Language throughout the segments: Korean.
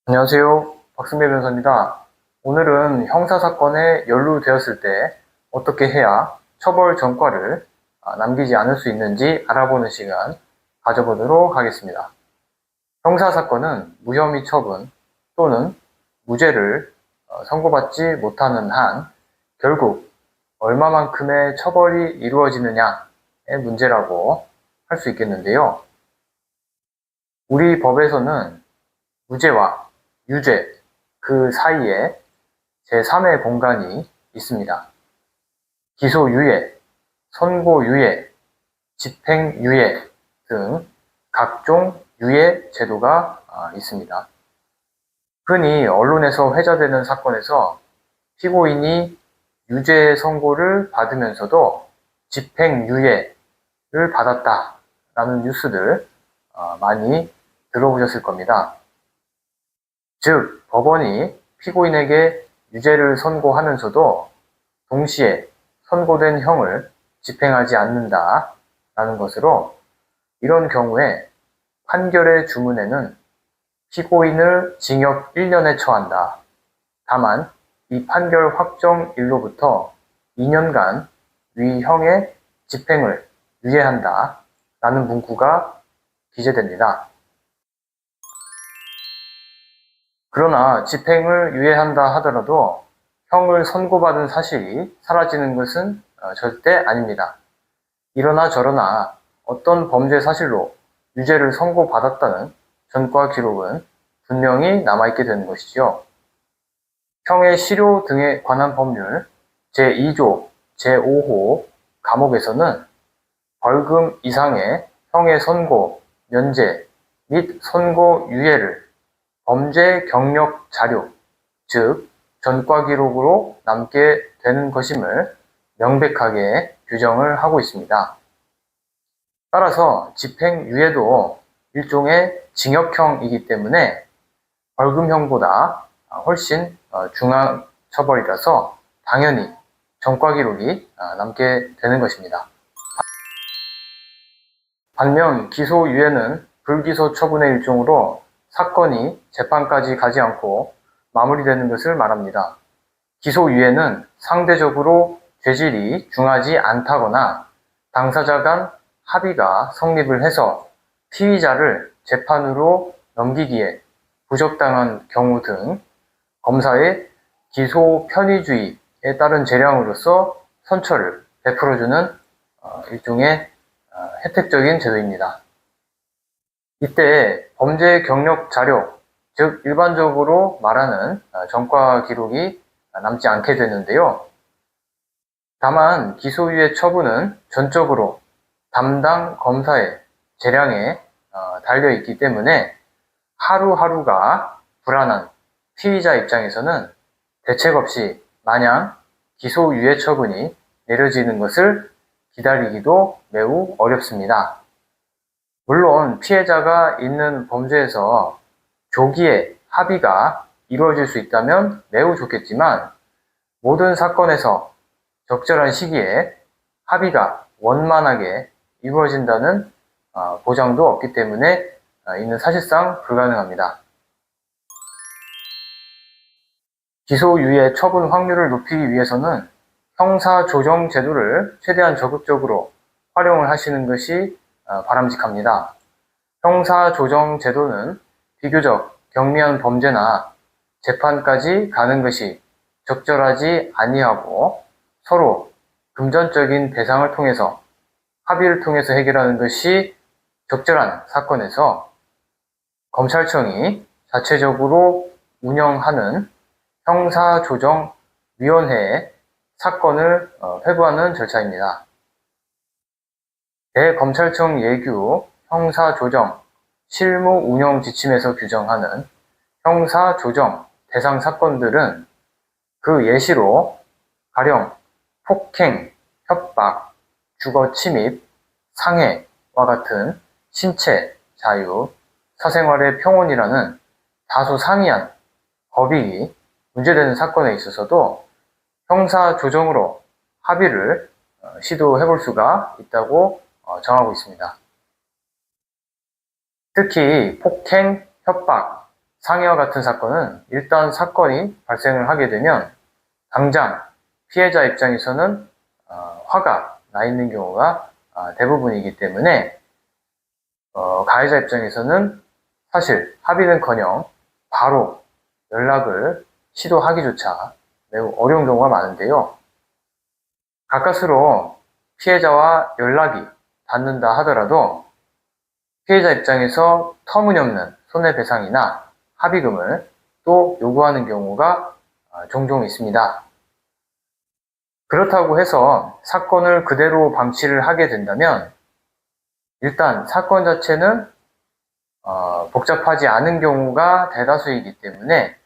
안녕하세요. 박승배 변호사입니다. 오늘은 형사사건에 연루되었을 때 어떻게 해야 처벌 전과를 남기지 않을 수 있는지 알아보는 시간 가져보도록 하겠습니다. 형사사건은 무혐의 처분 또는 무죄를 선고받지 못하는 한 결국 얼마만큼의 처벌이 이루어지느냐의 문제라고 할 수 있겠는데요. 우리 법에서는 무죄와 유죄 그 사이에 제3의 공간이 있습니다. 기소유예, 선고유예, 집행유예 등 각종 유예 제도가 있습니다. 흔히 언론에서 회자되는 사건에서 피고인이 유죄 선고를 받으면서도 집행유예를 받았다라는 뉴스들 많이 들어보셨을 겁니다. 즉, 법원이 피고인에게 유죄를 선고하면서도 동시에 선고된 형을 집행하지 않는다라는 것으로 이런 경우에 판결의 주문에는 피고인을 징역 1년에 처한다. 다만 이 판결 확정일로부터 2년간 위 형의 집행을 유예한다. 라는 문구가 기재됩니다. 그러나 집행을 유예한다 하더라도 형을 선고받은 사실이 사라지는 것은 절대 아닙니다. 이러나 저러나 어떤 범죄 사실로 유죄를 선고받았다는 전과 기록은 분명히 남아있게 되는 것이지요. 형의 실효 등에 관한 법률 제2조 제5호 가목에서는 벌금 이상의 형의 선고, 면제 및 선고 유예를 범죄 경력 자료, 즉 전과 기록으로 남게 되는 것임을 명백하게 규정을 하고 있습니다. 따라서 집행유예도 일종의 징역형이기 때문에 벌금형보다 훨씬 중한 처벌이라서 당연히 전과 기록이 남게 되는 것입니다. 반면 기소유예는 불기소 처분의 일종으로 사건이 재판까지 가지 않고 마무리되는 것을 말합니다. 기소유예는 상대적으로 죄질이 중하지 않다거나 당사자 간 합의가 성립을 해서 피의자를 재판으로 넘기기에 부적당한 경우 등 검사의 기소 편의주의에 따른 재량으로서 선처를 베풀어주는 일종의 혜택적인 제도입니다. 이때 범죄 경력 자료, 즉 일반적으로 말하는 전과 기록이 남지 않게 되는데요. 다만 기소유예 처분은 전적으로 담당 검사의 재량에 달려있기 때문에 하루하루가 불안한 피의자 입장에서는 대책 없이 마냥 기소유예 처분이 내려지는 것을 기다리기도 매우 어렵습니다. 물론 피해자가 있는 범죄에서 조기에 합의가 이루어질 수 있다면 매우 좋겠지만 모든 사건에서 적절한 시기에 합의가 원만하게 이루어진다는 보장도 없기 때문에 이는 사실상 불가능합니다. 기소유예 처분 확률을 높이기 위해서는 형사조정 제도를 최대한 적극적으로 활용을 하시는 것이 바람직합니다. 형사조정 제도는 비교적 경미한 범죄나 재판까지 가는 것이 적절하지 아니하고 서로 금전적인 배상을 통해서 합의를 통해서 해결하는 것이 적절한 사건에서 검찰청이 자체적으로 운영하는 형사조정위원회에 사건을 회부하는 절차입니다. 대검찰청 예규 형사조정 실무운영 지침에서 규정하는 형사조정 대상 사건들은 그 예시로 가령 폭행, 협박, 주거침입, 상해와 같은 신체, 자유, 사생활의 평온이라는 다소 상이한 법익이 문제되는 사건에 있어서도 형사조정으로 합의를 시도해 볼 수가 있다고 정하고 있습니다. 특히 폭행, 협박, 상해와 같은 사건은 일단 사건이 발생을 하게 되면 당장 피해자 입장에서는 화가 나 있는 경우가 대부분이기 때문에 가해자 입장에서는 사실 합의는커녕 바로 연락을 시도하기조차 매우 어려운 경우가 많은데요. 가까스로 피해자와 연락이 닿는다 하더라도 피해자 입장에서 터무니없는 손해배상이나 합의금을 또 요구하는 경우가 종종 있습니다. 그렇다고 해서 사건을 그대로 방치를 하게 된다면 일단 사건 자체는 복잡하지 않은 경우가 대다수이기 때문에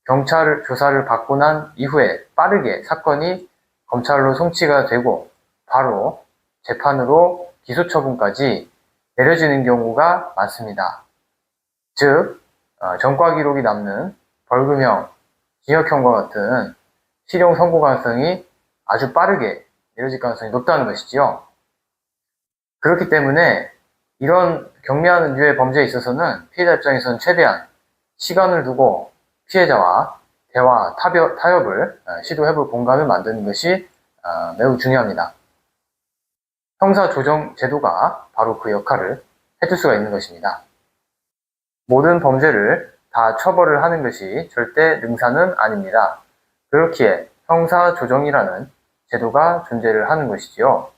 경찰 조사를 받고 난 이후에 빠르게 사건이 검찰로 송치가 되고 바로 재판으로 기소처분까지 내려지는 경우가 많습니다. 즉, 전과 기록이 남는 벌금형, 징역형과 같은 실형 선고 가능성이 아주 빠르게 내려질 가능성이 높다는 것이지요. 그렇기 때문에 이런 경미한 류의 범죄에 있어서는 피해자 입장에서는 최대한 시간을 두고 피해자와 대화, 타협을 시도해볼 공간을 만드는 것이 매우 중요합니다. 형사조정 제도가 바로 그 역할을 해줄 수가 있는 것입니다. 모든 범죄를 다 처벌을 하는 것이 절대 능사는 아닙니다. 그렇기에 형사조정이라는 제도가 존재를 하는 것이지요.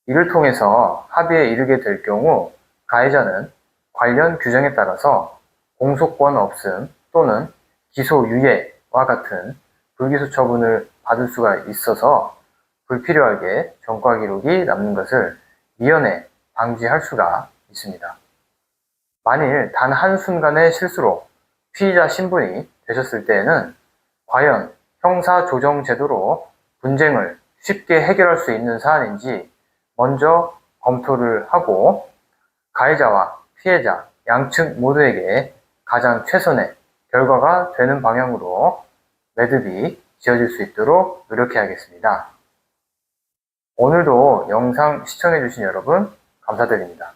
이를 통해서 합의에 이르게 될 경우 가해자는 관련 규정에 따라서 공소권 없음 또는 기소유예와 같은 불기소 처분을 받을 수가 있어서 불필요하게 전과 기록이 남는 것을 미연에 방지할 수가 있습니다. 만일 단 한순간의 실수로 피의자 신분이 되셨을 때에는 과연 형사조정제도로 분쟁을 쉽게 해결할 수 있는 사안인지 먼저 검토를 하고 가해자와 피해자 양측 모두에게 가장 최선의 결과가 되는 방향으로 매듭이 지어질 수 있도록 노력해야겠습니다. 오늘도 영상 시청해주신 여러분 감사드립니다.